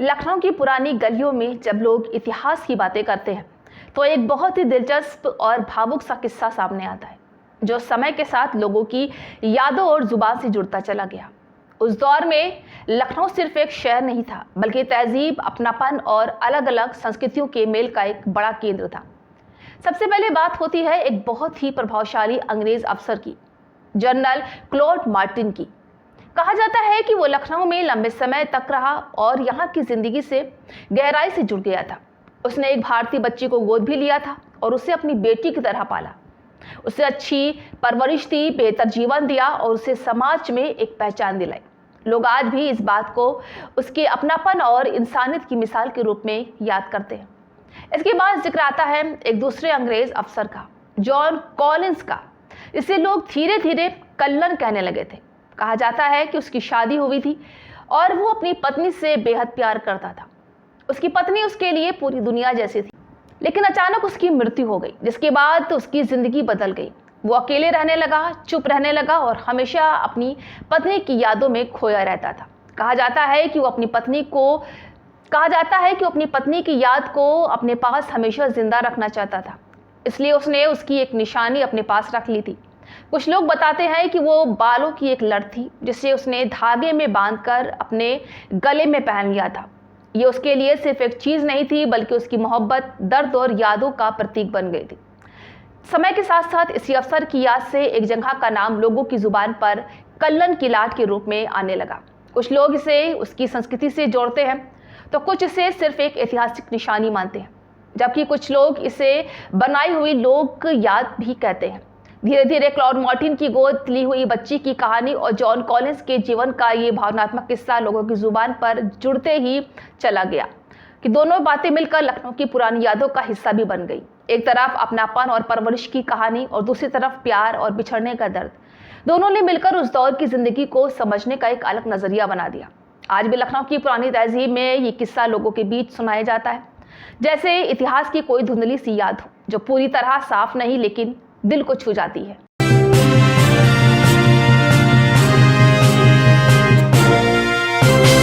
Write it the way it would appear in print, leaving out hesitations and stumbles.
लखनऊ की पुरानी गलियों में जब लोग इतिहास की बातें करते हैं तो एक बहुत ही दिलचस्प और भावुक सा किस्सा सामने आता है जो समय के साथ लोगों की यादों और जुबान से जुड़ता चला गया। उस दौर में लखनऊ सिर्फ एक शहर नहीं था बल्कि तहजीब, अपनापन और अलग अलग संस्कृतियों के मेल का एक बड़ा केंद्र था। सबसे पहले बात होती है एक बहुत ही प्रभावशाली अंग्रेज अफसर की, जनरल क्लॉड मार्टिन की। कहा जाता है कि वो लखनऊ में लंबे समय तक रहा और यहाँ की जिंदगी से गहराई से जुड़ गया था। उसने एक भारतीय बच्ची को गोद भी लिया था और उसे अपनी बेटी की तरह पाला। उसे अच्छी परवरिश दी, बेहतर जीवन दिया और उसे समाज में एक पहचान दिलाई। लोग आज भी इस बात को उसके अपनापन और इंसानियत की मिसाल के रूप में याद करते हैं। इसके बाद जिक्र आता है एक दूसरे अंग्रेज अफसर का, जॉन कॉलिंस का। इसे लोग धीरे धीरे कल्लन कहने लगे थे। कहा जाता है कि उसकी शादी हुई थी और वो अपनी पत्नी से बेहद प्यार करता था। उसकी पत्नी उसके लिए पूरी दुनिया जैसी थी, लेकिन अचानक उसकी मृत्यु हो गई, जिसके बाद उसकी जिंदगी बदल गई। वो अकेले रहने लगा, चुप रहने लगा और हमेशा अपनी पत्नी की यादों में खोया रहता था। कहा जाता है कि वो अपनी पत्नी की याद को अपने पास हमेशा जिंदा रखना चाहता था, इसलिए उसने उसकी एक निशानी अपने पास रख ली थी। कुछ लोग बताते हैं कि वो बालों की एक लट थी जिसे उसने धागे में बांधकर अपने गले में पहन लिया था। ये उसके लिए सिर्फ एक चीज नहीं थी बल्कि उसकी मोहब्बत, दर्द और यादों का प्रतीक बन गई थी। समय के साथ साथ इसी अफसर की याद से एक जगह का नाम लोगों की जुबान पर कल्लन की लाट के रूप में आने लगा। कुछ लोग इसे उसकी संस्कृति से जोड़ते हैं तो कुछ इसे सिर्फ एक ऐतिहासिक निशानी मानते हैं, जबकि कुछ लोग इसे बनाई हुई लोक याद भी कहते हैं। धीरे धीरे क्लॉड मार्टिन की गोद ली हुई बच्ची की कहानी और जॉन कॉलिंस के जीवन का ये भावनात्मक किस्सा लोगों की जुबान पर जुड़ते ही चला गया कि दोनों बातें मिलकर लखनऊ की पुरानी यादों का हिस्सा भी बन गई। एक तरफ अपनापन और परवरिश की कहानी और दूसरी तरफ प्यार और बिछड़ने का दर्द। दोनों ने मिलकर उस दौर की जिंदगी को समझने का एक अलग नजरिया बना दिया। आज भी लखनऊ की पुरानी तहजीब में ये किस्सा लोगों के बीच सुनाया जाता है जैसे इतिहास की कोई धुंधली सी याद हो जो पूरी तरह साफ नहीं लेकिन दिल को छू जाती है।